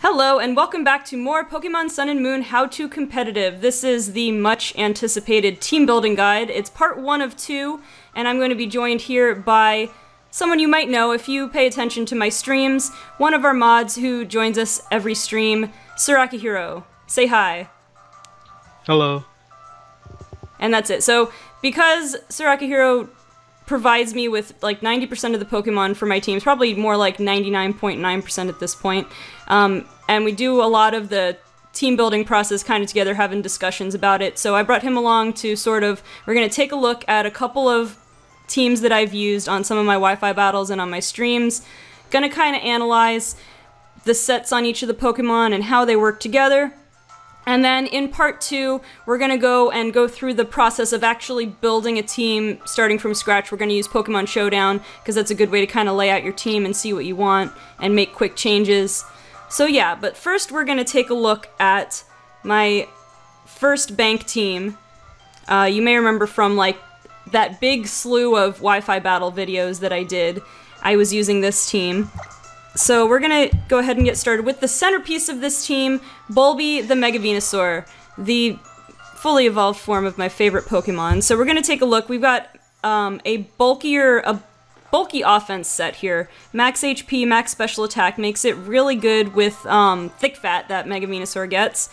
Hello, and welcome back to more Pokemon Sun and Moon How-To Competitive. This is the much-anticipated team building guide. It's part 1 of 2, and I'm going to be joined here by someone you might know if you pay attention to my streams, one of our mods who joins us every stream, SirAkihiro. Say hi. Hello. And that's it. So, because SirAkihiro provides me with like 90% of the Pokemon for my teams, probably more like 99.9% at this point, and we do a lot of the team building process kind of together, having discussions about it. So I brought him along to we're going to take a look at a couple of teams that I've used on some of my Wi-Fi battles and on my streams. Gonna kind of analyze the sets on each of the Pokemon and how they work together. And then in part 2, we're going to go through the process of actually building a team starting from scratch. We're going to use Pokemon Showdown because that's a good way to kind of lay out your team and see what you want and make quick changes. So yeah, but first we're going to take a look at my first bank team. You may remember from like that big slew of Wi-Fi battle videos that I did. I was using this team. So we're gonna go ahead and get started with the centerpiece of this team, Bulby the Mega Venusaur, the fully evolved form of my favorite Pokemon. So we're gonna take a look. We've got a bulky offense set here. Max HP, max special attack makes it really good with thick fat that Mega Venusaur gets.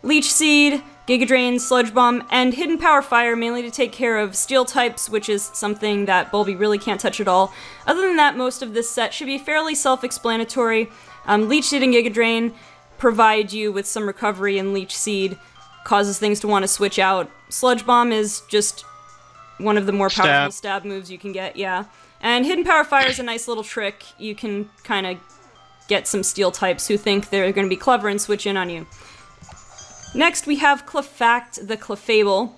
Leech Seed, Giga Drain, Sludge Bomb, and Hidden Power Fire, mainly to take care of steel types, which is something that Bulby really can't touch at all. Other than that, most of this set should be fairly self-explanatory. Leech Seed and Giga Drain provide you with some recovery, and Leech Seed causes things to want to switch out. Sludge Bomb is just one of the more powerful stab moves you can get, yeah. And Hidden Power Fire is a nice little trick. You can kind of get some steel types who think they're going to be clever and switch in on you. Next, we have Clefairy the Clefable,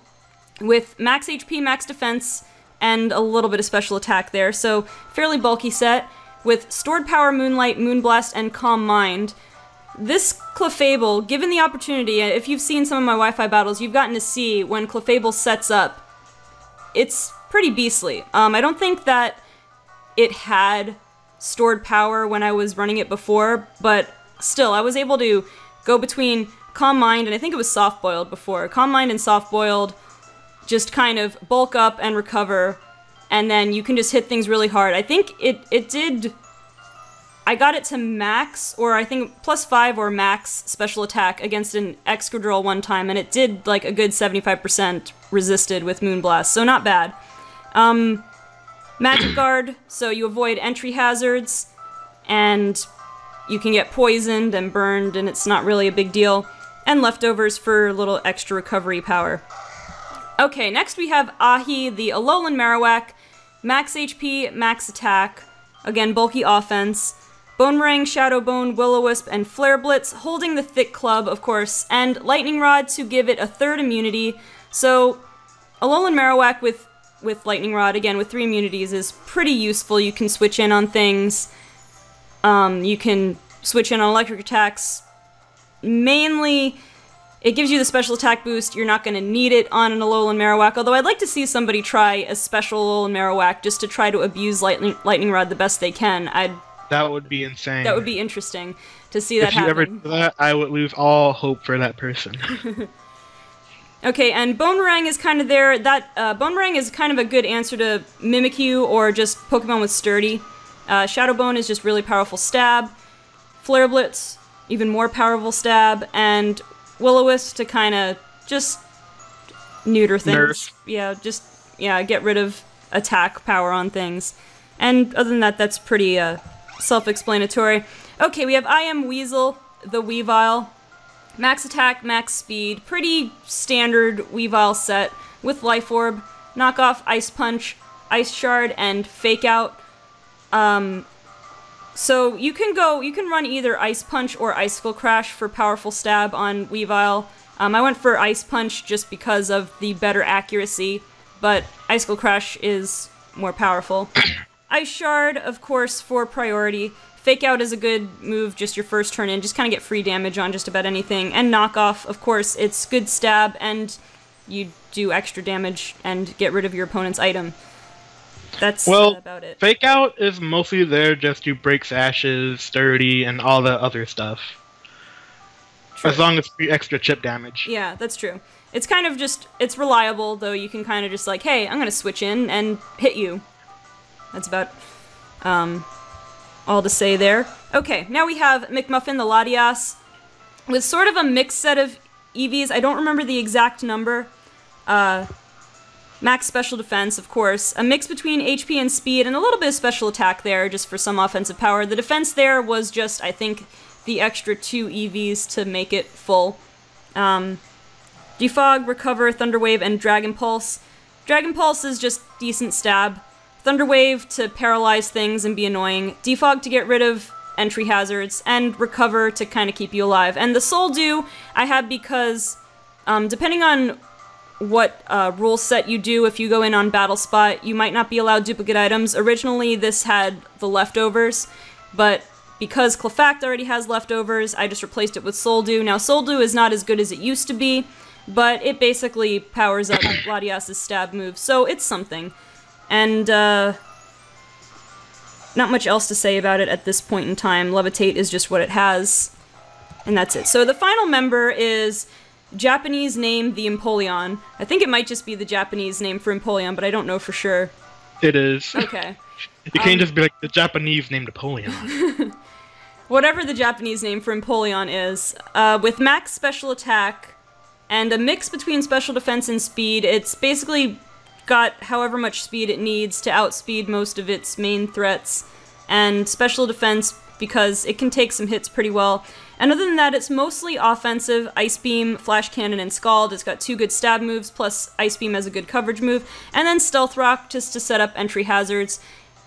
with max HP, max defense, and a little bit of special attack there, so fairly bulky set, with Stored Power, Moonlight, Moonblast, and Calm Mind. This Clefable, given the opportunity, if you've seen some of my Wi-Fi battles, you've gotten to see when Clefable sets up, it's pretty beastly. I don't think that it had stored power when I was running it before, but still, I was able to go between Calm Mind, and I think it was Soft Boiled before. Calm Mind and Soft Boiled just kind of bulk up and recover, and then you can just hit things really hard. I think it did... I got it to max, or I think +5 or max special attack against an Excadrill one time, and it did like a good 75% resisted with Moonblast, so not bad. Magic Guard, so you avoid entry hazards, and you can get poisoned and burned, and it's not really a big deal. And Leftovers for a little extra recovery power. Okay, next we have Ahi, the Alolan Marowak. Max HP, max attack. Again, bulky offense. Bonemerang, Shadow Bone, Will-O-Wisp, and Flare Blitz, holding the Thick Club, of course, and Lightning Rod to give it a 3rd immunity. So, Alolan Marowak with Lightning Rod, again, with 3 immunities, is pretty useful. You can switch in on things. You can switch in on electric attacks. Mainly, it gives you the special attack boost. You're not going to need it on an Alolan Marowak, although I'd like to see somebody try a special Alolan Marowak just to try to abuse Lightning Rod the best they can. That would be insane. That would be interesting to see that happen. If you ever do that, I would lose all hope for that person. Okay, and Bonemerang is kind of there. Bonemerang is kind of a good answer to Mimikyu or just Pokemon with Sturdy. Shadow Bone is just really powerful stab. Flare Blitz, even more powerful stab, and Will-O-Wisp to kind of just neuter things. Nerf. Yeah, get rid of attack power on things. And other than that, that's pretty self-explanatory. Okay, we have I Am Weasel, the Weavile. Max attack, max speed, pretty standard Weavile set with Life Orb, knockoff Ice Punch, Ice Shard, and Fake Out. So you can run either Ice Punch or Icicle Crash for powerful stab on Weavile. I went for Ice Punch just because of the better accuracy, but Icicle Crash is more powerful. Ice Shard, of course, for priority. Fake Out is a good move just your first turn in, just kind of get free damage on just about anything. And Knockoff, of course, it's good stab, and you do extra damage and get rid of your opponent's item. That's about it. Fake Out is mostly there just to break Sashes, Sturdy, and all the other stuff. True. As long as it's extra chip damage. Yeah, that's true. It's kind of just, it's reliable, though you can kind of just like, hey, I'm gonna switch in and hit you. That's about all to say there. Okay, now we have McMuffin the Latias with sort of a mixed set of EVs. I don't remember the exact number. Max special defense, of course. A mix between HP and speed and a little bit of special attack there, just for some offensive power. The defense there was just, I think, the extra 2 EVs to make it full. Defog, Recover, Thunder Wave, and Dragon Pulse. Dragon Pulse is just decent stab. Thunder Wave to paralyze things and be annoying. Defog to get rid of entry hazards. And Recover to kind of keep you alive. And the Soul Dew I have because, depending on what rule set you do, if you go in on Battle Spot, you might not be allowed duplicate items. Originally, this had the leftovers, but because Clefairt already has leftovers, I just replaced it with Soul Dew. Now, Soul Dew is not as good as it used to be, but it basically powers up Latias' stab move, so it's something. And, not much else to say about it at this point in time. Levitate is just what it has, and that's it. So the final member is Japanese name, the Empoleon. I think it might just be the Japanese name for Empoleon, but I don't know for sure. It is. Okay. You can't just be like the Japanese name Napoleon. Whatever the Japanese name for Empoleon is, with max special attack and a mix between special defense and speed, it's basically got however much speed it needs to outspeed most of its main threats, and special defense because it can take some hits pretty well. And other than that, it's mostly offensive: Ice Beam, Flash Cannon, and Scald. It's got 2 good stab moves, plus Ice Beam as a good coverage move, and then Stealth Rock just to set up entry hazards.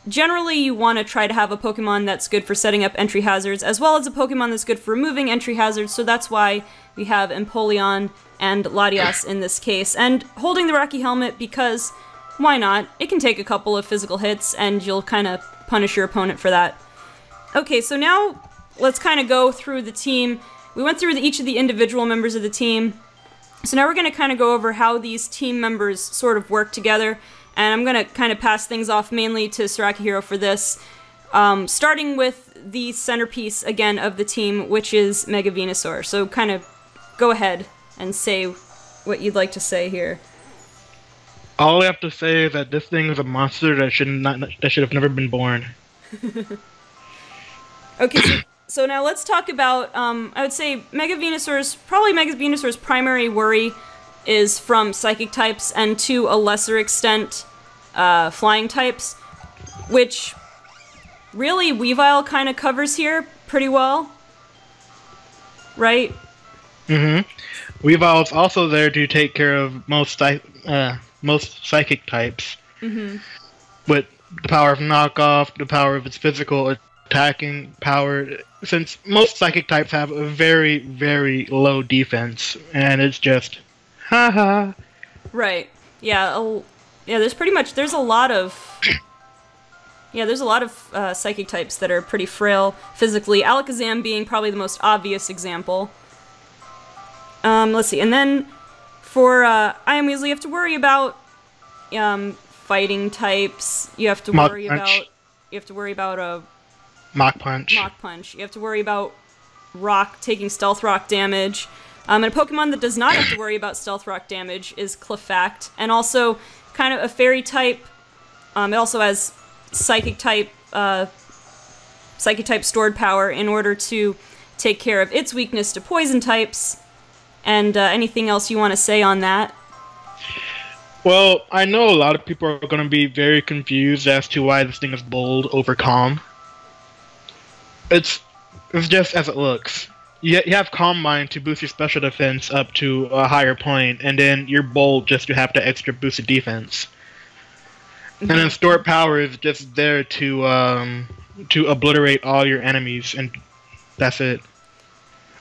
Generally, you want to try to have a Pokemon that's good for setting up entry hazards, as well as a Pokemon that's good for removing entry hazards, so that's why we have Empoleon and Latias in this case. And holding the Rocky Helmet because, why not? It can take a couple of physical hits, and you'll kind of punish your opponent for that. Okay, so now let's kind of go through the team. We went through each of the individual members of the team, so now we're going to kind of go over how these team members sort of work together. And I'm going to kind of pass things off mainly to SirAkihiro for this, starting with the centerpiece, again, of the team, which is Mega Venusaur. So kind of go ahead and say what you'd like to say here. All I have to say is that this thing is a monster that should have never been born. Okay, so now let's talk about, I would say Mega Venusaur's primary worry is from Psychic types, and to a lesser extent, Flying types, which really Weavile kind of covers here pretty well, right? Mm-hmm. Weavile's also there to take care of most Psychic types. Mm-hmm. With the power of knockoff, the power of its physical attacking power, since most Psychic types have a very, very low defense, and it's just haha. Right. Yeah. There's a lot of Psychic types that are pretty frail physically. Alakazam being probably the most obvious example. Let's see. And then for I Am Weasley, you have to worry about fighting types. You have to worry about a Mach Punch. You have to worry about Rock taking Stealth Rock damage. And a Pokemon that does not have to worry about Stealth Rock damage is Clefairt, and also kind of a Fairy type. It also has Psychic type stored power in order to take care of its weakness to Poison types. And anything else you want to say on that? Well, I know a lot of people are going to be very confused as to why this thing is bold over calm. It's just as it looks. You have Calm Mind to boost your special defense up to a higher point, and then you're bold just to have the extra boosted defense. Mm-hmm. And then Stored Power is just there to obliterate all your enemies, and that's it.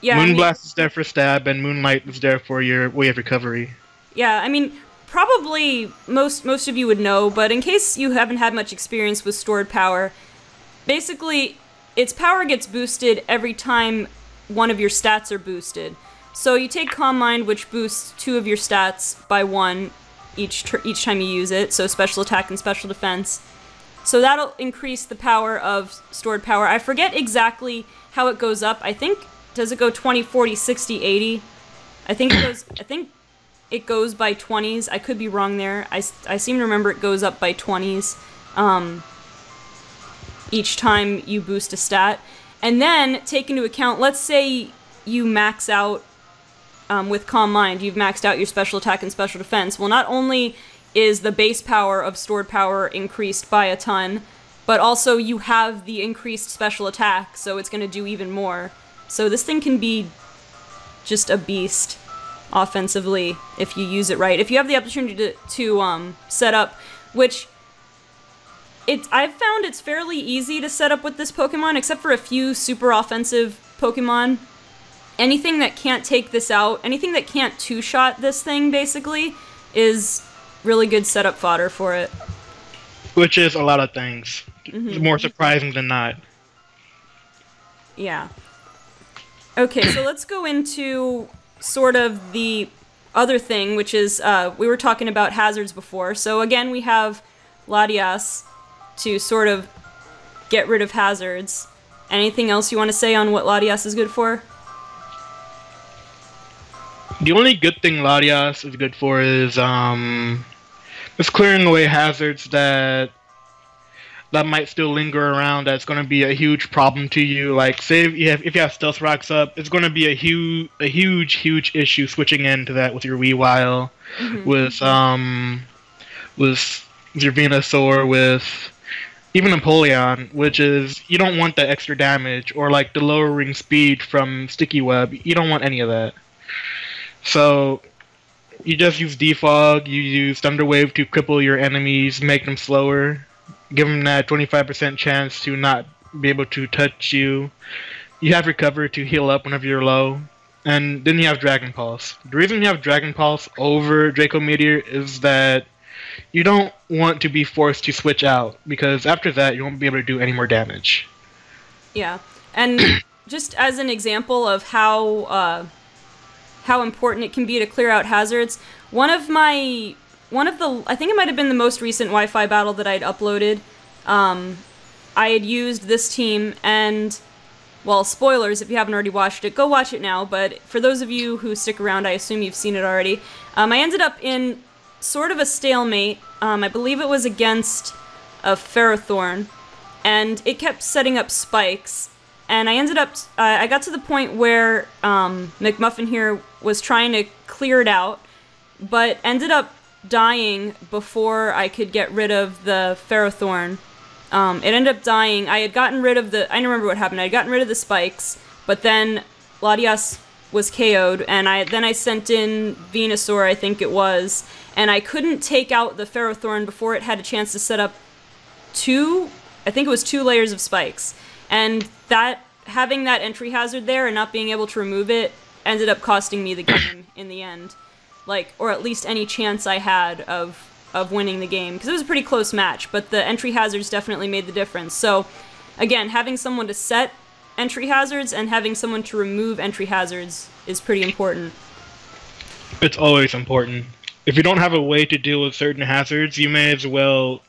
Yeah, Moonblast is there for stab, and Moonlight is there for your way of recovery. Yeah, I mean, probably most of you would know, but in case you haven't had much experience with Stored Power, basically, its power gets boosted every time one of your stats are boosted. So you take Calm Mind, which boosts 2 of your stats by 1 each time you use it, so special attack and special defense. So that'll increase the power of Stored Power. I forget exactly how it goes up. I think, does it go 20, 40, 60, 80? I think it goes by 20s. I could be wrong there. I seem to remember it goes up by 20s each time you boost a stat. And then take into account, let's say you max out with Calm Mind, you've maxed out your special attack and special defense. Well, not only is the base power of stored power increased by a ton, but also you have the increased special attack, so it's going to do even more. So this thing can be just a beast offensively if you use it right. If you have the opportunity to set up, which I've found it's fairly easy to set up with this Pokemon, except for a few super offensive Pokemon. Anything that can't take this out, anything that can't two-shot this thing, basically, is really good setup fodder for it. Which is a lot of things. It's more surprising than not. Yeah. Okay, so let's go into sort of the other thing, which is, we were talking about hazards before. So again, we have Latias to sort of get rid of hazards. Anything else you want to say on what Latias is good for? The only good thing Latias is good for is just clearing away hazards that might still linger around. That's going to be a huge problem to you. Like, say if you have Stealth Rocks up, it's going to be a huge issue switching into that with your Weavile, with your Venusaur, with even Empoleon, which is, you don't want that extra damage, or like the lowering speed from Sticky Web. You don't want any of that. So you just use Defog, you use Thunder Wave to cripple your enemies, make them slower, give them that 25% chance to not be able to touch you. You have Recover to heal up whenever you're low, and then you have Dragon Pulse. The reason you have Dragon Pulse over Draco Meteor is that you don't want to be forced to switch out, because after that you won't be able to do any more damage. Yeah, and just as an example of how important it can be to clear out hazards, I think it might have been the most recent Wi-Fi battle that I'd uploaded. I had used this team, and, well, spoilers if you haven't already watched it, go watch it now, but for those of you who stick around, I assume you've seen it already. I ended up in sort of a stalemate. I believe it was against a Ferrothorn, and it kept setting up spikes, and I ended up, I got to the point where McMuffin here was trying to clear it out, but ended up dying before I could get rid of the Ferrothorn. It ended up dying. I had gotten rid of I don't remember what happened. I had gotten rid of the spikes, but then Latias was KO'd, and then I sent in Venusaur, I think it was, and I couldn't take out the Ferrothorn before it had a chance to set up two layers of spikes. And having that entry hazard there and not being able to remove it ended up costing me the game in the end. Like, or at least any chance I had of winning the game, because it was a pretty close match, but the entry hazards definitely made the difference. So, again, having someone to set entry hazards and having someone to remove entry hazards is pretty important. It's always important. If you don't have a way to deal with certain hazards, you may as well,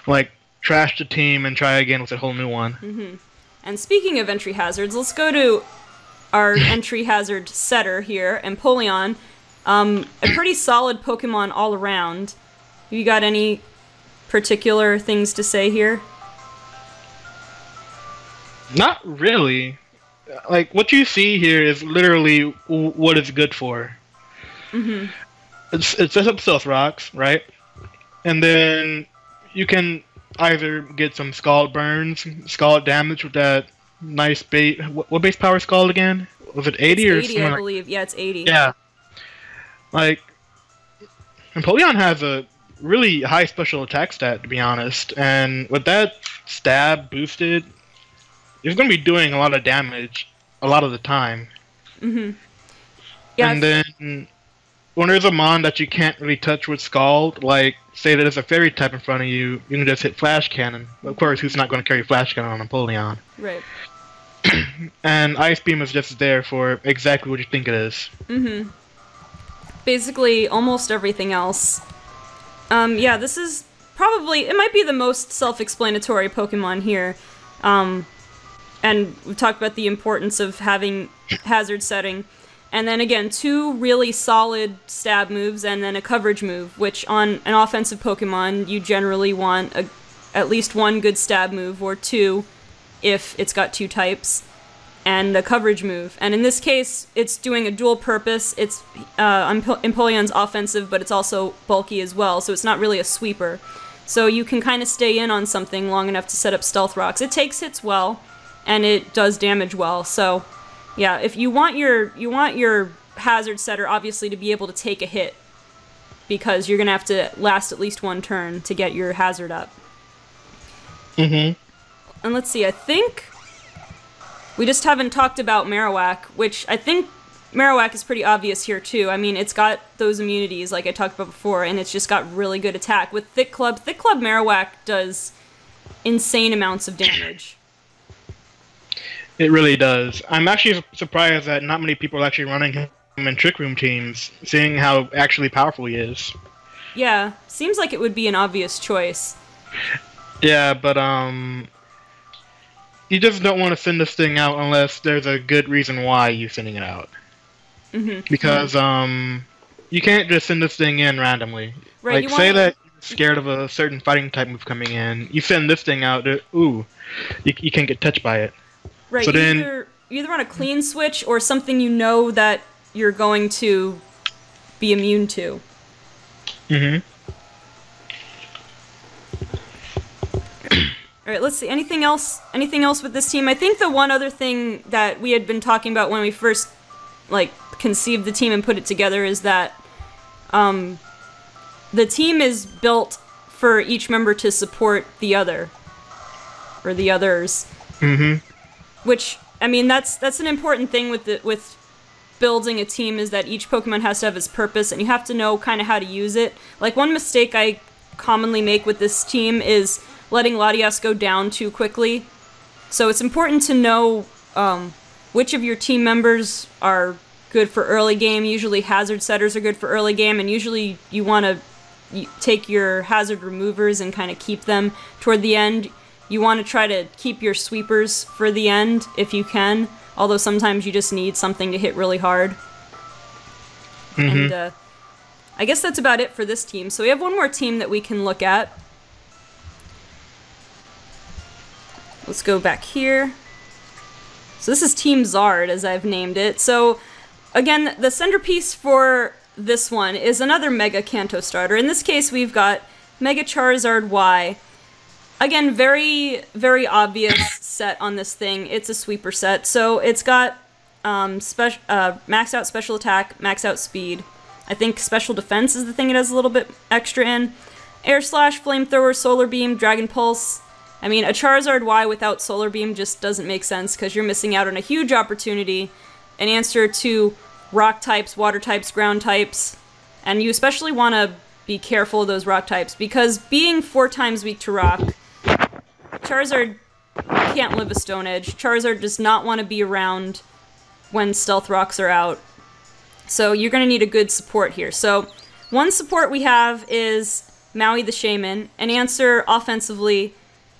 like, trash the team and try again with a whole new one. And speaking of entry hazards, let's go to our entry hazard setter here, Empoleon. A pretty solid Pokemon all around. You got any particular things to say here? Not really. Like, what you see here is literally what it's good for. It sets up Stealth Rocks, right? And then you can either get some Scald Burns, Scald damage with that nice base. What base power is Scald again? Was it 80 it's or 80, something? I believe. Yeah, it's 80. Yeah. Like, Empoleon has a really high special attack stat, to be honest, and with that stab boosted, it's going to be doing a lot of damage a lot of the time. Yeah, and then when there's a mon that you can't really touch with Scald, like, say that there's a fairy type in front of you, you can just hit Flash Cannon. Of course, who's not going to carry Flash Cannon on Empoleon? Right. And Ice Beam is just there for exactly what you think it is. Basically, almost everything else. Yeah, this is probably, it might be the most self-explanatory Pokemon here. and we've talked about the importance of having hazard setting. And then again, 2 really solid stab moves and then a coverage move, which on an offensive Pokemon, you generally want at least 1 good stab move, or 2 if it's got 2 types, and a coverage move. And in this case, it's doing a dual purpose. It's Empoleon's offensive, but it's also bulky as well, so it's not really a sweeper. So you can kind of stay in on something long enough to set up Stealth Rocks. It takes hits well, and it does damage well, so... yeah, if you want your hazard setter obviously to be able to take a hit, because you're gonna have to last at least 1 turn to get your hazard up. Mm-hmm. And let's see, I think we just haven't talked about Marowak, which I think Marowak is pretty obvious here too. I mean, it's got those immunities like I talked about before, and it's just got really good attack. With Thick Club Marowak does insane amounts of damage. It really does. I'm actually surprised that not many people are actually running him in Trick Room teams, seeing how actually powerful he is. Yeah, seems like it would be an obvious choice. Yeah, but you just don't want to send this thing out unless there's a good reason why you're sending it out. Mm-hmm. Because you can't just send this thing in randomly. Right, like, say that you're scared of a certain fighting type move coming in, you send this thing out, ooh, you can't get touched by it. Right, so you either want a clean switch or something you know that you're going to be immune to. Mm-hmm. Alright, let's see. Anything else with this team? I think the one other thing that we had been talking about when we first, like, conceived the team and put it together is that the team is built for each member to support the other. Or the others. Mm-hmm. Which, I mean, that's an important thing with building a team, is that each Pokemon has to have its purpose, and you have to know kind of how to use it. Like, one mistake I commonly make with this team is letting Latias go down too quickly. So it's important to know which of your team members are good for early game. Usually hazard setters are good for early game, and usually you want to take your hazard removers and kind of keep them toward the end. You want to try to keep your sweepers for the end, if you can, although sometimes you just need something to hit really hard. Mm-hmm. And I guess that's about it for this team. So we have one more team that we can look at. Let's go back here. So this is Team Zard, as I've named it. So, again, the centerpiece for this one is another Mega Kanto starter. In this case, we've got Mega Charizard Y. Again, very, very obvious set on this thing. It's a sweeper set. So it's got max out special attack, max out speed. I think special defense is the thing it has a little bit extra in. Air Slash, Flamethrower, Solar Beam, Dragon Pulse. I mean, a Charizard Y without Solar Beam just doesn't make sense, because you're missing out on a huge opportunity. An answer to rock types, water types, ground types. And you especially want to be careful of those rock types, because being 4 times weak to rock, Charizard can't live a Stone Edge. Charizard does not want to be around when Stealth Rocks are out. So you're going to need a good support here. So one support we have is Maui the Shaman, an answer offensively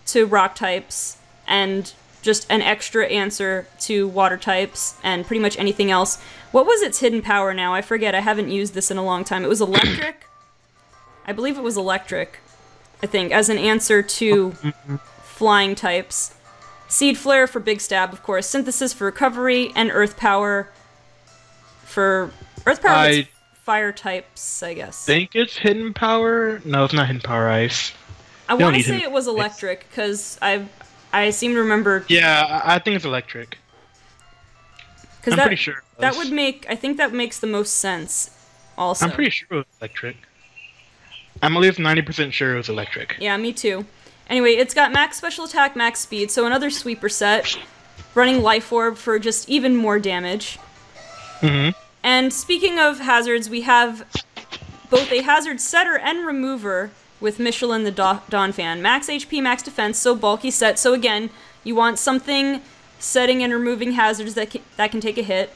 to rock types, and just an extra answer to water types, and pretty much anything else. What was its hidden power now? I forget. I haven't used this in a long time. It was electric? I believe it was electric, I think, as an answer to flying types. Seed Flare for Big Stab, of course. Synthesis for recovery, and Earth Power for... Earth Power is fire types, I guess. I think it's hidden power? No, it's not hidden power ice. I want to say it was electric, because I seem to remember... Yeah, I think it's electric. I'm pretty sure that would make... I think that makes the most sense, also. I'm pretty sure it was electric. I'm at least 90% sure it was electric. Yeah, me too. Anyway, it's got max special attack, max speed, so another sweeper set. Running Life Orb for just even more damage. Mm-hmm. And speaking of hazards, we have both a hazard setter and remover with Michelin the Donphan. Max HP, max defense, so bulky set. So again, you want something setting and removing hazards that can take a hit.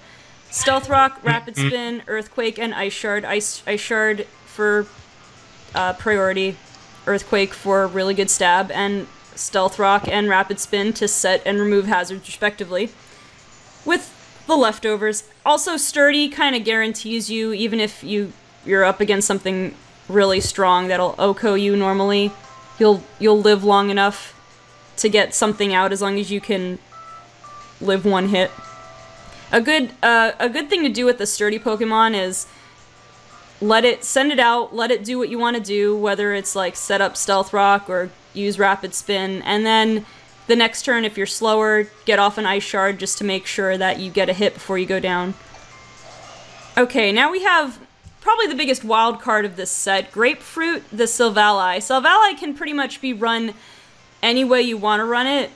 Stealth Rock, Rapid Spin, Earthquake, and Ice Shard. Ice Shard for priority. Earthquake for really good stab. And Stealth Rock and Rapid Spin to set and remove hazards respectively, with the leftovers. Also, Sturdy kind of guarantees you, even if you're up against something really strong that'll OHKO you normally, you'll live long enough to get something out as long as you can live one hit. A good thing to do with the Sturdy Pokemon is send it out, let it do what you want to do, whether it's like set up Stealth Rock or use Rapid Spin, and then the next turn, if you're slower, get off an Ice Shard just to make sure that you get a hit before you go down. Okay, now we have probably the biggest wild card of this set, Grapefruit, the Silvally. Silvally can pretty much be run any way you want to run it,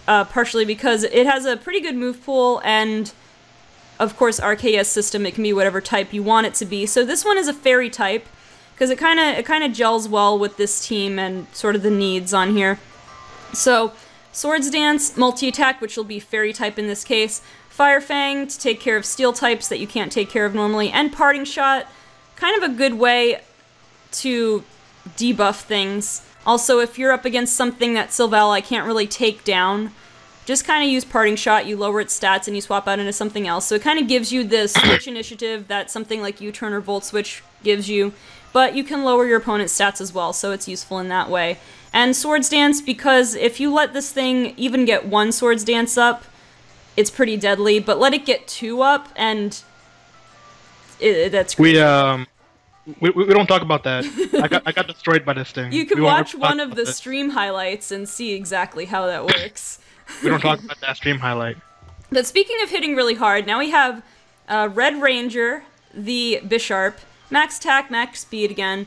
partially because it has a pretty good move pool, and of course RKS system, it can be whatever type you want it to be. So this one is a fairy type, because it kind of gels well with this team and sort of the needs on here. So, Swords Dance, Multi-Attack, which will be Fairy type in this case, Fire Fang to take care of Steel types that you can't take care of normally, and Parting Shot, kind of a good way to debuff things. Also, if you're up against something that Silvally can't really take down, just kind of use Parting Shot, you lower its stats, and you swap out into something else. So it kind of gives you this switch initiative that something like U-Turn or Volt Switch gives you, but you can lower your opponent's stats as well, so it's useful in that way. And Swords Dance, because if you let this thing even get 1 Swords Dance up, it's pretty deadly, but let it get 2 up, and that's great. We don't talk about that. I got destroyed by this thing. You can watch one of the stream highlights and see exactly how that works. We don't talk about that stream highlight. But speaking of hitting really hard, now we have Red Ranger, the Bisharp, max attack, max speed again.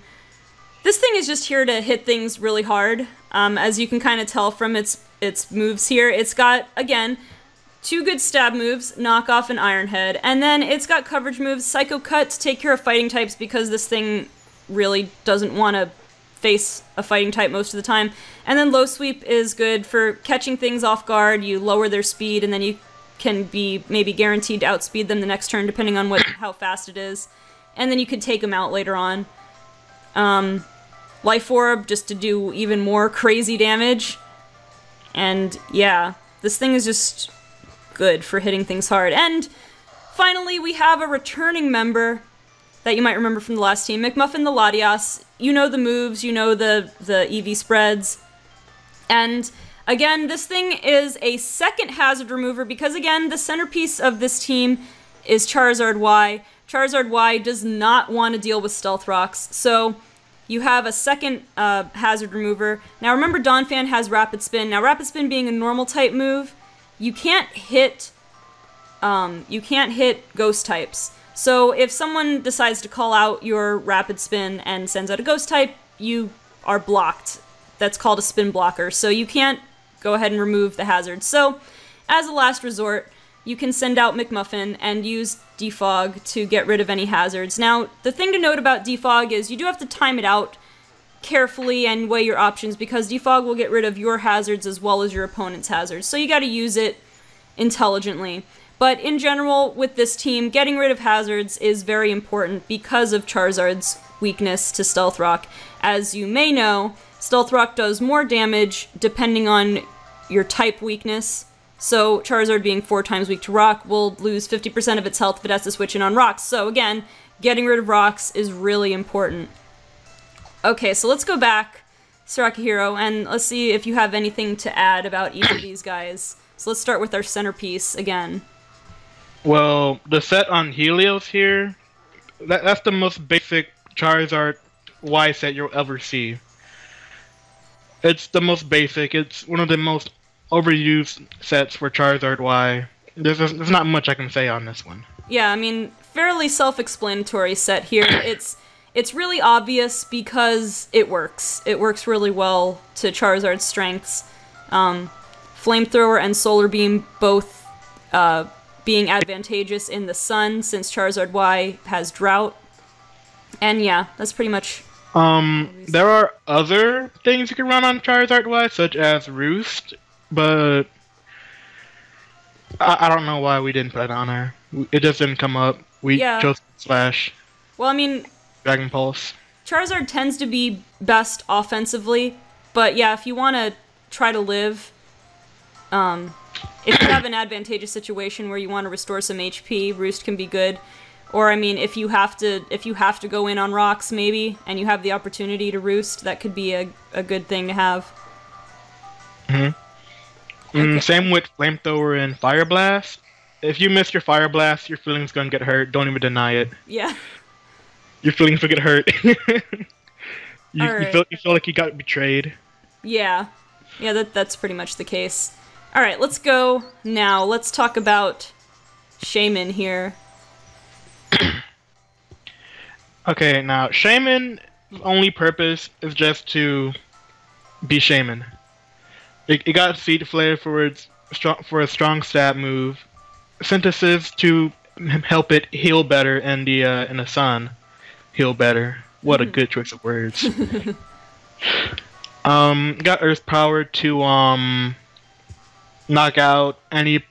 This thing is just here to hit things really hard, as you can kind of tell from its moves here. It's got, again, 2 good stab moves, Knock Off and Iron Head, and then it's got coverage moves, Psycho Cut to take care of fighting types because this thing really doesn't want to face a fighting type most of the time. And then Low Sweep is good for catching things off guard, you lower their speed, and then you can be maybe guaranteed to outspeed them the next turn depending on how fast it is. And then you could take them out later on. Life Orb, just to do even more crazy damage. And yeah, this thing is just good for hitting things hard. And finally, we have a returning member that you might remember from the last team, McMuffin the Latias. You know the moves, you know the EV spreads. And again, this thing is a second hazard remover because, again, the centerpiece of this team is Charizard Y. Charizard Y does not want to deal with Stealth Rocks, so you have a second hazard remover. Now remember, Donphan has Rapid Spin. Now Rapid Spin being a normal type move, you can't hit ghost types. So if someone decides to call out your Rapid Spin and sends out a ghost type, you are blocked. That's called a spin blocker, so you can't go ahead and remove the hazard. So as a last resort, you can send out McMuffin and use Defog to get rid of any hazards. Now, the thing to note about Defog is you do have to time it out carefully and weigh your options because Defog will get rid of your hazards as well as your opponent's hazards. So you gotta use it intelligently. But in general, with this team, getting rid of hazards is very important because of Charizard's weakness to Stealth Rock. As you may know, Stealth Rock does more damage depending on your type weakness. So Charizard being 4 times weak to rock will lose 50% of its health if it has to switch in on rocks. So again, getting rid of rocks is really important. Okay, so let's go back, SirAkihiro, and let's see if you have anything to add about each of these guys. So let's start with our centerpiece again. Well, the set on Helios here, that's the most basic Charizard Y set you'll ever see. It's the most basic, it's one of the most overused sets for Charizard Y. There's not much I can say on this one. Yeah, I mean, fairly self-explanatory set here. It's really obvious because it works. It works really well to Charizard's strengths. Flamethrower and Solar Beam both being advantageous in the sun since Charizard Y has Drought. And yeah, that's pretty much... there are other things you can run on Charizard Y, such as Roost, but I don't know why we didn't put it on her. It just didn't come up. We chose Slash. Well, I mean... Dragon Pulse. Charizard tends to be best offensively, but yeah, if you want to try to live. If you have an advantageous situation where you want to restore some HP, Roost can be good. Or I mean, if you have to go in on rocks maybe, and you have the opportunity to Roost, that could be a good thing to have. Okay. Same with Flamethrower and Fire Blast. If you miss your Fire Blast, your feelings gonna get hurt. Don't even deny it. Yeah. Your feelings will get hurt. you right. feel like you got betrayed. Yeah. Yeah, that's pretty much the case. Alright, let's go now. Let's talk about Shaman here. Okay, now, Shaman's only purpose is just to be Shaman. It got Seed Flare for a strong stab move, Synthesis to help it heal better, and the sun heal better. What a good choice of words. Got Earth Power to knock out any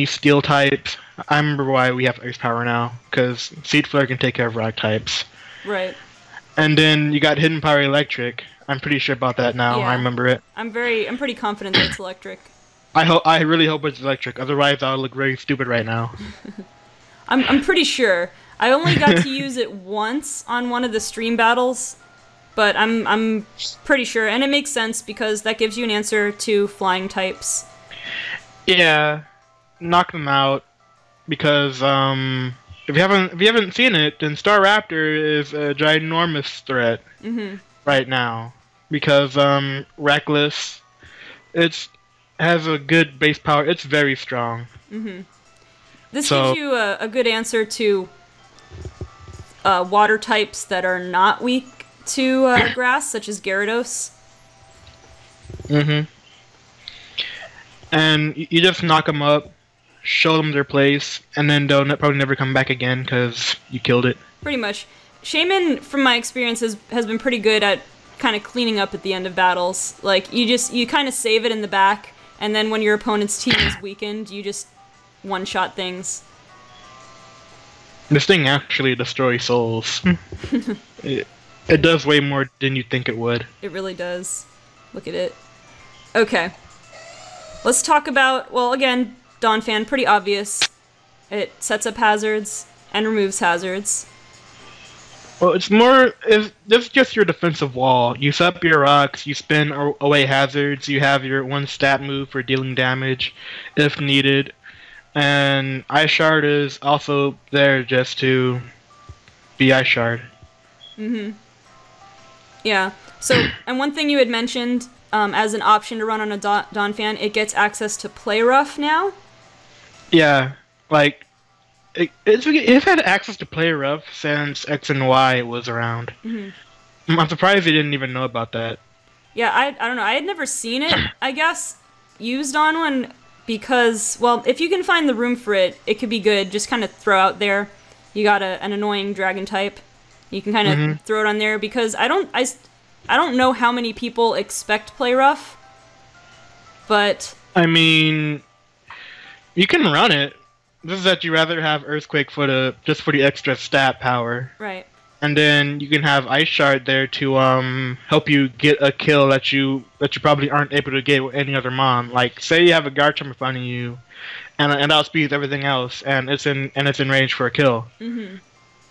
steel types. I remember why we have Earth Power now, because Seed Flare can take care of rock types. Right. And then you got Hidden Power Electric. I'm pretty sure about that now. Yeah. I remember it. I'm pretty confident that it's electric. I really hope it's electric. Otherwise, I'll look very stupid right now. I'm pretty sure. I only got to use it once on one of the stream battles, but I'm pretty sure, and it makes sense because that gives you an answer to flying types. Yeah, knock them out. Because if you haven't seen it, then Staraptor is a ginormous threat right now. Because Reckless, has a good base power. It's very strong. This gives you a good answer to water types that are not weak to grass, such as Gyarados. And you just knock them up, show them their place, and then they'll probably never come back again because you killed it. Pretty much. Shaman, from my experience, has been pretty good at kind of cleaning up at the end of battles. Like, you kind of save it in the back, and then when your opponent's team is weakened, you just one-shot things. This thing actually destroys souls. it does way more than you think it would. It really does. Look at it. Okay. Let's talk about, well, again, Donphan, pretty obvious. It sets up hazards and removes hazards. Well, it's just your defensive wall. You set up your rocks, you spin away hazards, you have your one stat move for dealing damage if needed, and Ice Shard is also there just to be Ice Shard. Yeah. So, and one thing you had mentioned, as an option to run on a Donphan, it gets access to Play Rough now. Yeah, like, it's had access to Play Rough since X and Y was around. I'm surprised they didn't even know about that. Yeah, I don't know. I had never seen it, I guess, used on one, because, well, if you can find the room for it, it could be good. Just kind of throw out there. You got an annoying dragon type. You can kind of throw it on there, because I don't know how many people expect Play Rough, but... I mean, you can run it. This is that you rather have Earthquake just for the extra stat power. Right. And then you can have Ice Shard there to help you get a kill that you probably aren't able to get with any other mon. Like, say you have a Garchomp in front of you, and outspeeds everything else, and it's in range for a kill.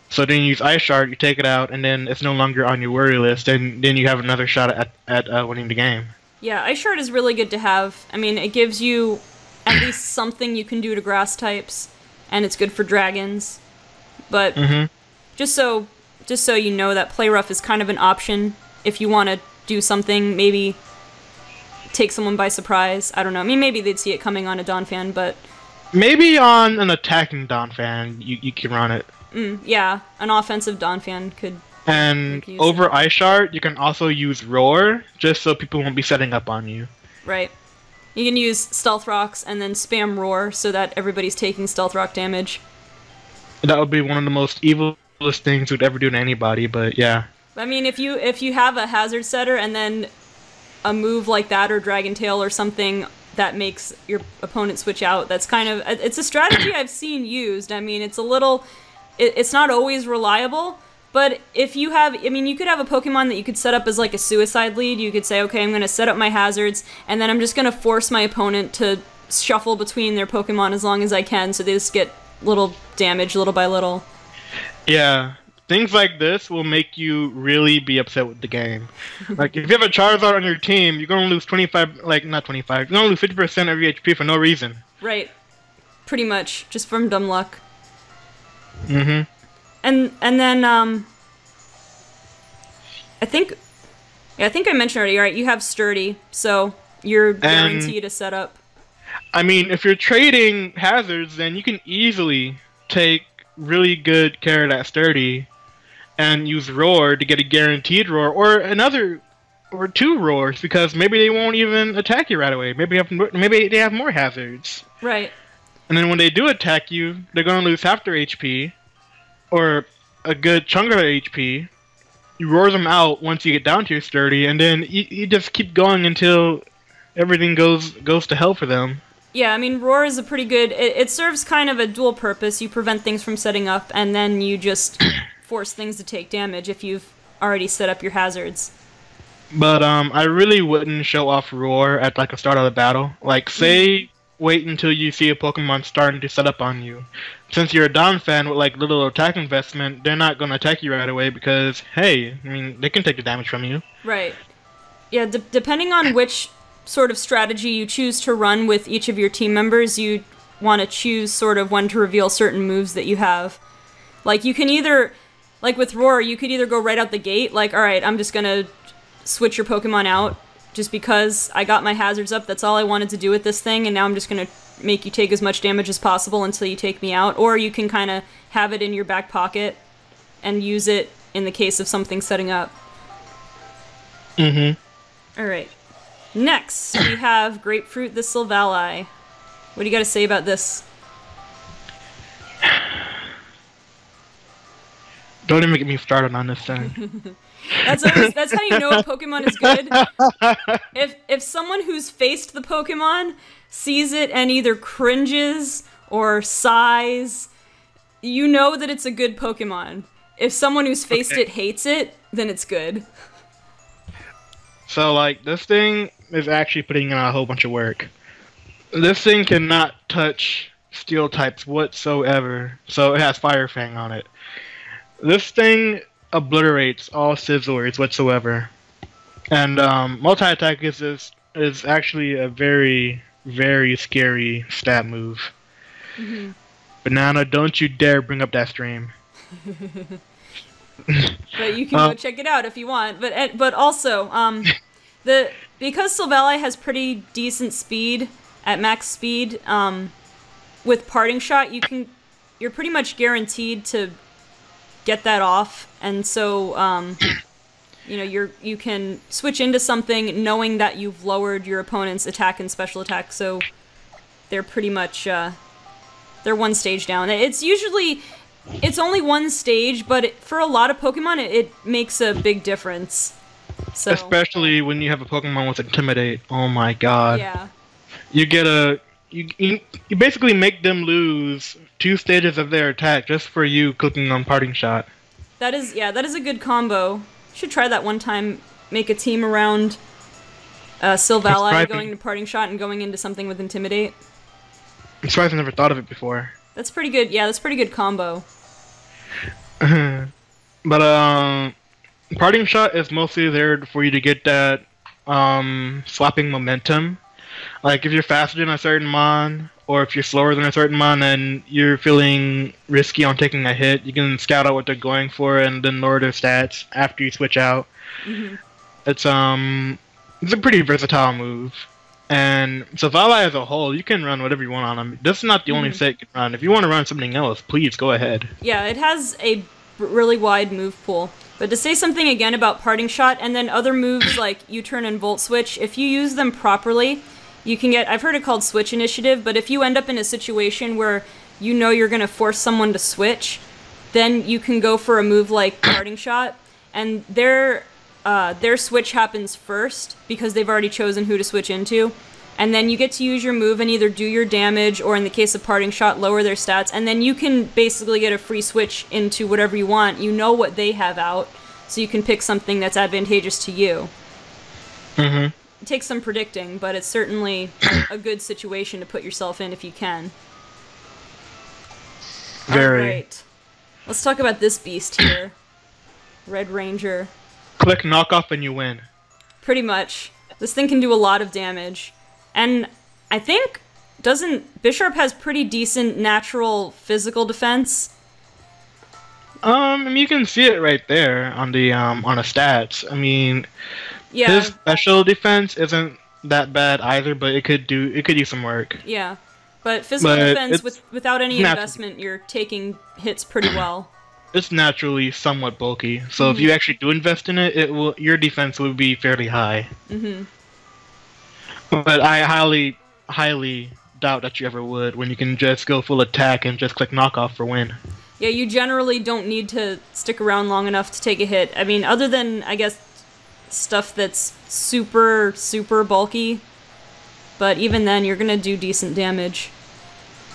So then you use Ice Shard, you take it out, and then it's no longer on your worry list, and then you have another shot at winning the game. Yeah, Ice Shard is really good to have. I mean, it gives you at least something you can do to grass types, and it's good for dragons. But just so you know that Play Rough is kind of an option if you want to do something, maybe take someone by surprise. I don't know. I mean, maybe they'd see it coming on a Donphan, but... Maybe on an attacking Donphan, you can run it. Yeah, an offensive Donphan could... And over Ice Shard, you can also use Roar, just so people won't be setting up on you. Right. You can use Stealth Rocks and then spam Roar so that everybody's taking Stealth Rock damage. That would be one of the most evilest things we'd ever do to anybody, but yeah. I mean, if you have a hazard setter and then a move like that or Dragon Tail or something that makes your opponent switch out, that's kind of... It's a strategy I've seen used. I mean, it's a little... It's not always reliable, But if you have, I mean, you could have a Pokemon that you could set up as like a suicide lead. You could say, okay, I'm going to set up my hazards, and then I'm just going to force my opponent to shuffle between their Pokemon as long as I can, so they just get little damage little by little. Yeah. Things like this will make you really be upset with the game. Like, if you have a Charizard on your team, you're going to lose 25, like, not 25, you're going to lose 50% of your HP for no reason. Right. Pretty much. Just from dumb luck. Mm-hmm. And then, I think I mentioned already, right? You have Sturdy, so you're guaranteed a setup. I mean, if you're trading hazards, then you can easily take really good care of that Sturdy and use Roar to get a guaranteed Roar, or another, or 2 Roars, because maybe they won't even attack you right away. Maybe they have more hazards. Right. And then when they do attack you, they're going to lose half their HP, or a good chunk of their HP. You roar them out once you get down to your Sturdy, and then you just keep going until everything goes to hell for them. Yeah, I mean, Roar is a pretty good... It serves kind of a dual purpose. You prevent things from setting up, and then you just force things to take damage if you've already set up your hazards. But I really wouldn't show off Roar at like the start of the battle. Like, say, wait until you see a Pokemon starting to set up on you. Since you're a Don fan with like little attack investment, they're not gonna attack you right away because, hey, I mean, they can take the damage from you. Right. Yeah, depending on which sort of strategy you choose to run with each of your team members, you want to choose sort of when to reveal certain moves that you have. Like, you can either, like with Roar, you could either go right out the gate, like, alright, I'm just gonna switch your Pokemon out, just because I got my hazards up, that's all I wanted to do with this thing, and now I'm just gonna make you take as much damage as possible until you take me out. Or you can kind of have it in your back pocket and use it in the case of something setting up. Mm-hmm. Alright. Next, we have Grapefruit the Silvally. What do you got to say about this? Don't even get me started on this thing. That's how you know a Pokemon is good. If someone who's faced the Pokemon sees it and either cringes or sighs, you know that it's a good Pokemon. If someone who's faced it hates it, then it's good. So, like, this thing is actually putting in a whole bunch of work. This thing cannot touch steel types whatsoever, so it has Fire Fang on it. This thing obliterates all Scizors whatsoever. And multi-attack is actually a very, very scary stat move. Mm-hmm. Banana, don't you dare bring up that stream. But you can go check it out if you want. But also, because Silvally has pretty decent speed at max speed, with Parting Shot, you're pretty much guaranteed to get that off, and so you know, you can switch into something knowing that you've lowered your opponent's attack and special attack, so they're pretty much they're one stage down. It's only one stage, but for a lot of Pokemon, it makes a big difference. So, especially when you have a Pokemon with Intimidate. Oh my god. Yeah. You get you basically make them lose 2 stages of their attack just for you clicking on Parting Shot. That is a good combo. Should try that one time. Make a team around Silvally going to Parting Shot and going into something with Intimidate. I'm surprised I never thought of it before. That's pretty good. Yeah, that's pretty good combo. But Parting Shot is mostly there for you to get that swapping momentum. Like, if you're faster than a certain mon, or if you're slower than a certain mon and you're feeling risky on taking a hit, you can scout out what they're going for and then lower their stats after you switch out. Mm-hmm. It's a pretty versatile move. And Silvally as a whole, you can run whatever you want on them. This is not the only set you can run. If you want to run something else, please go ahead. Yeah, it has a really wide move pool. But to say something again about Parting Shot, and then other moves like U-Turn and Volt Switch, if you use them properly, you can get, I've heard it called Switch Initiative, but if you end up in a situation where you know you're going to force someone to switch, then you can go for a move like Parting Shot, and their switch happens first, because they've already chosen who to switch into, and then you get to use your move and either do your damage, or in the case of Parting Shot, lower their stats, and then you can basically get a free switch into whatever you want. You know what they have out, so you can pick something that's advantageous to you. Mm-hmm. It takes some predicting, but it's certainly a good situation to put yourself in if you can. Very. Alright. Let's talk about this beast here. Red Ranger. Click knockoff and you win. Pretty much. This thing can do a lot of damage. And I think, Bisharp has pretty decent natural physical defense? I mean, you can see it right there on the stats. I mean, yeah. His special defense isn't that bad either, but it could use some work. Yeah. But physical defense, without any investment, you're taking hits pretty well. It's naturally somewhat bulky, so if you actually do invest in it, your defense will be fairly high. Mm-hmm. But I highly, highly doubt that you ever would when you can just go full attack and just click knockoff for win. Yeah, you generally don't need to stick around long enough to take a hit. I mean, other than, I guess, stuff that's super, super bulky. But even then, you're gonna do decent damage.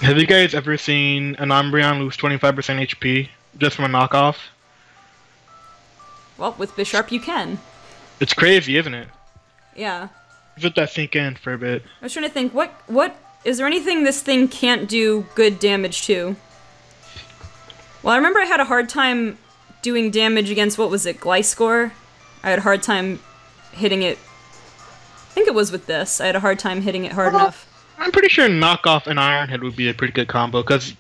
Have you guys ever seen an Umbreon lose 25% HP just from a knockoff? Well, with Bisharp you can. It's crazy, isn't it? Yeah. Let that sink in for a bit. I was trying to think, what is there anything this thing can't do good damage to? Well, I remember I had a hard time doing damage against, what was it, Gliscor? I had a hard time hitting it. I think it was with this. I had a hard time hitting it hard enough. I'm pretty sure knockoff and Ironhead would be a pretty good combo, because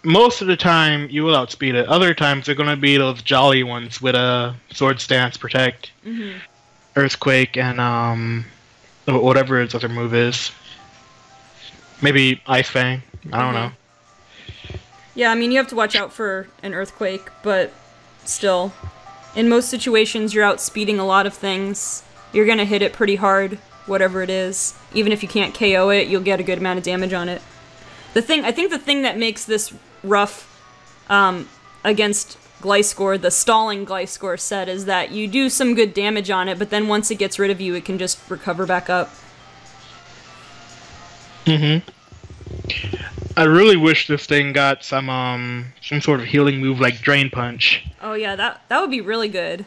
most of the time you will outspeed it. Other times they're going to be those jolly ones with a Sword Stance, Protect, Earthquake, and whatever its other move is. Maybe Ice Fang. I don't know. Yeah, I mean, you have to watch out for an Earthquake, but still. In most situations, you're outspeeding a lot of things. You're gonna hit it pretty hard, whatever it is. Even if you can't KO it, you'll get a good amount of damage on it. I think the thing that makes this rough against Gliscor, the stalling Gliscor set, is that you do some good damage on it, but then once it gets rid of you, it can just recover back up. I really wish this thing got some sort of healing move like Drain Punch. Oh yeah, that would be really good.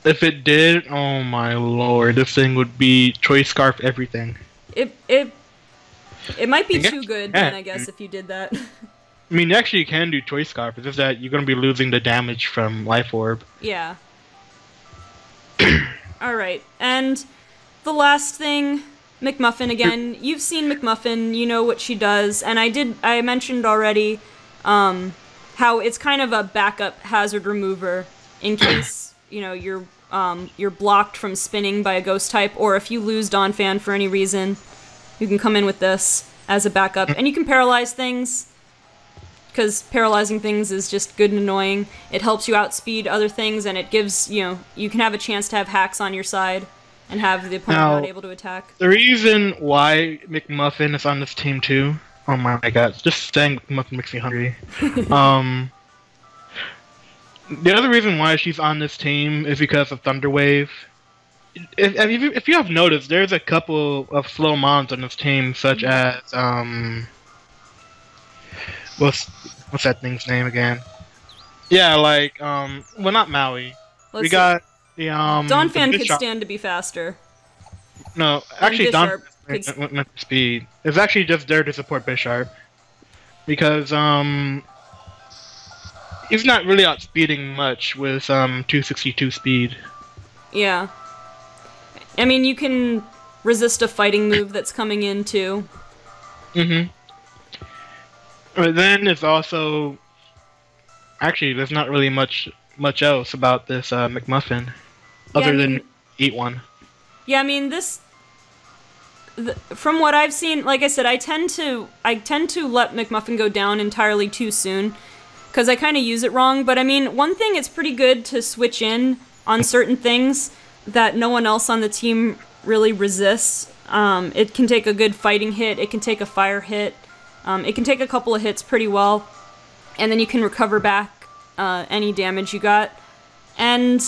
If it did, oh my lord, this thing would be Choice Scarf everything. It might be too good then, I guess, if you did that. I mean, actually you can do Choice Scarf, it's just that you're going to be losing the damage from Life Orb. Yeah. Alright, and the last thing, McMuffin again. You've seen McMuffin, you know what she does, and I mentioned already how it's kind of a backup hazard remover in case, you know, you're blocked from spinning by a ghost type, or if you lose Donphan for any reason, you can come in with this as a backup, and you can paralyze things, because paralyzing things is just good and annoying. It helps you outspeed other things, and it gives, you know, you can have a chance to have hacks on your side and have the opponent not able to attack. The reason why McMuffin is on this team too, oh my god, just saying McMuffin makes me hungry. The other reason why she's on this team is because of Thunder Wave. If you have noticed, there's a couple of slow mons on this team, such as what's that thing's name again? Yeah, like well, not Maui. We got the Donphan could stand to be faster. No, actually Donphan went speed. It's actually just there to support Bisharp, because he's not really outspeeding much with 262 speed. Yeah. I mean, you can resist a fighting move that's coming in, too. But then it's also... Actually, there's not really much else about this McMuffin, other than eat one. Yeah, I mean, from what I've seen, like I said, I tend to let McMuffin go down entirely too soon, because I kind of use it wrong. But I mean, one thing, it's pretty good to switch in on certain things that no one else on the team really resists. It can take a good fighting hit, it can take a fire hit, it can take a couple of hits pretty well, and then you can recover back any damage you got. And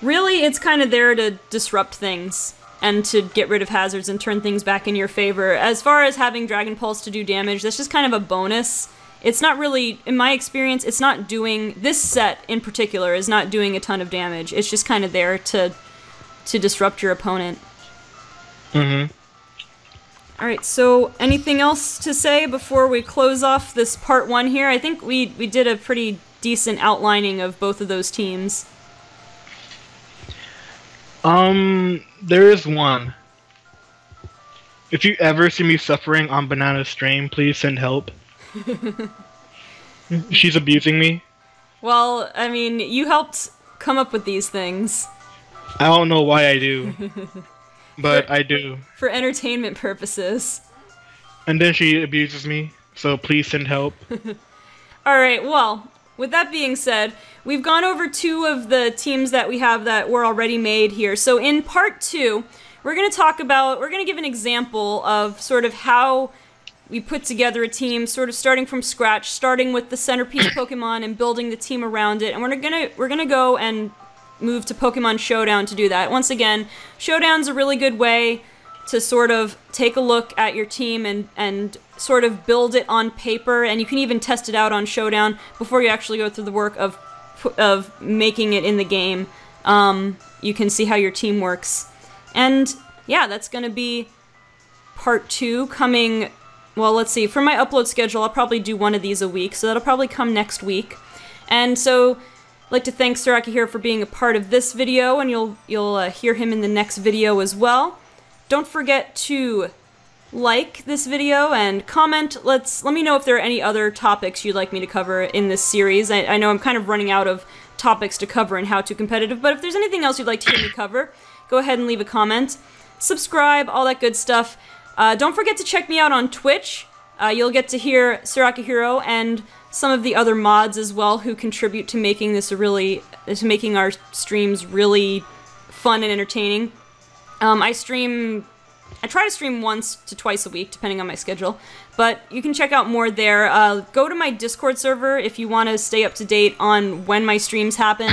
really, it's kind of there to disrupt things. and to get rid of hazards and turn things back in your favor. As far as having Dragon Pulse to do damage, that's just kind of a bonus. It's not really, in my experience, it's not doing, this set in particular is not doing a ton of damage. It's just kind of there to disrupt your opponent. Mm-hmm. Alright, so anything else to say before we close off this part 1 here? I think we did a pretty decent outlining of both of those teams. There is one. If you ever see me suffering on Banana's stream, please send help. She's abusing me. Well, I mean, you helped come up with these things. I don't know why I do. But I do. For entertainment purposes. And then she abuses me, so please send help. Alright, well, with that being said, we've gone over 2 of the teams that we have that were already made here. So in part 2, we're going to give an example of sort of how we put together a team, sort of starting from scratch, starting with the centerpiece Pokemon and building the team around it. And we're gonna go and move to Pokemon Showdown to do that. Once again, Showdown's a really good way to sort of take a look at your team and sort of build it on paper, and you can even test it out on Showdown before you actually go through the work of making it in the game. You can see how your team works. And yeah, that's gonna be part 2 coming. Well, let's see, for my upload schedule, I'll probably do 1 of these a week, so that'll probably come next week. And so, I'd like to thank SirAkihiro for being a part of this video, and you'll hear him in the next video as well. Don't forget to like this video and comment. Let me know if there are any other topics you'd like me to cover in this series. I know I'm kind of running out of topics to cover in How To Competitive, but if there's anything else you'd like to hear me cover, go ahead and leave a comment. Subscribe, all that good stuff. Don't forget to check me out on Twitch. You'll get to hear SirAkihiro and some of the other mods as well who contribute to making this making our streams really fun and entertaining. I try to stream once to twice a week, depending on my schedule, but you can check out more there. Go to my Discord server if you want to stay up to date on when my streams happen,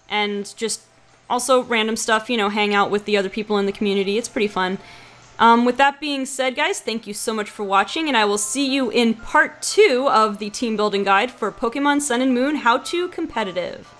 and just also random stuff, you know, hang out with the other people in the community. It's pretty fun. With that being said, guys, thank you so much for watching, and I will see you in part 2 of the team building guide for Pokemon Sun and Moon How To Competitive.